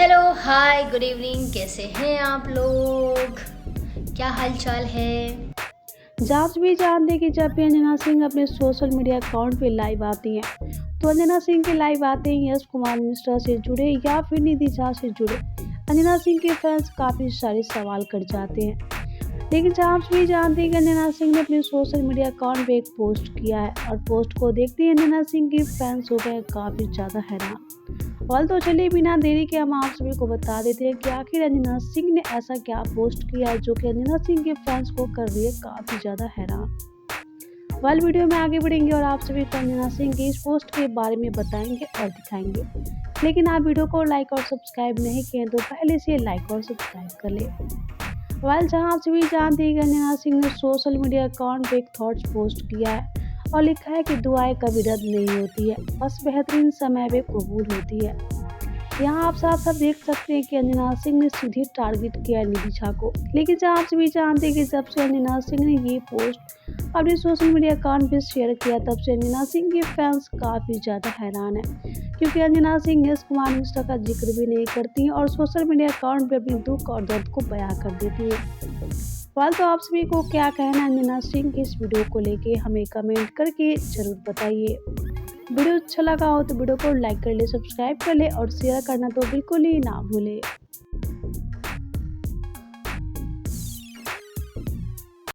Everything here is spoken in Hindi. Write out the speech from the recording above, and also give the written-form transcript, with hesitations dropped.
हेलो हाय गुड इवनिंग, कैसे हैं आप लोग? क्या हाल चाल है? जांच भी जानती कि जब भी अंजना सिंह अपने सोशल मीडिया अकाउंट पे लाइव आती हैं तो अंजना सिंह के लाइव आते ही यश कुमार मिश्रा से जुड़े या फिर निधि झा से जुड़े अंजना सिंह के फैंस काफ़ी सारे सवाल कर जाते हैं। लेकिन जांच भी जानती है कि अंजना सिंह ने अपने सोशल मीडिया अकाउंट पे एक पोस्ट किया है और पोस्ट को देखते ही अंजना सिंह के फैंस हो गए काफ़ी ज़्यादा हैरान। और तो चलिए बिना देरी के हम आप सभी को बता देते हैं कि आखिर अंजना सिंह ने ऐसा क्या पोस्ट किया है जो कि अंजना सिंह के फैंस को कर रही है काफ़ी ज़्यादा हैरान। वाल वीडियो में आगे बढ़ेंगे और आप सभी को अंजना सिंह की इस पोस्ट के बारे में बताएंगे और दिखाएंगे। लेकिन आप वीडियो को लाइक और सब्सक्राइब नहीं किए तो पहले से लाइक और सब्सक्राइब कर ले। वाल जहां आप सभी जानते हैं कि अंजना सिंह ने सोशल मीडिया अकाउंट पे एक थॉट्स पोस्ट किया है और लिखा है कि दुआएं कभी रद्द नहीं होती है, बस बेहतरीन समय पे कबूल होती है। यहाँ आप साफ साफ देख सकते हैं कि अंजना सिंह ने सीधे टारगेट किया निधि झा को। लेकिन जहाँ आप सभी जानते हैं कि जब से अंजना सिंह ने ये पोस्ट अपने सोशल मीडिया अकाउंट पे शेयर किया तब से अंजना सिंह के फैंस काफ़ी ज़्यादा हैरान है, क्योंकि अंजना सिंह यश कुमार मिश्रा का जिक्र भी नहीं करती हैं और सोशल मीडिया अकाउंट पे अपनी दुख और दर्द को बयां कर देती है। फिलहाल तो आप सभी को क्या कहना है अंजना सिंह की इस वीडियो को लेके हमें कमेंट करके ज़रूर बताइए। वीडियो अच्छा लगा हो तो वीडियो को लाइक कर ले, सब्सक्राइब कर ले और शेयर करना तो बिल्कुल ही ना भूले।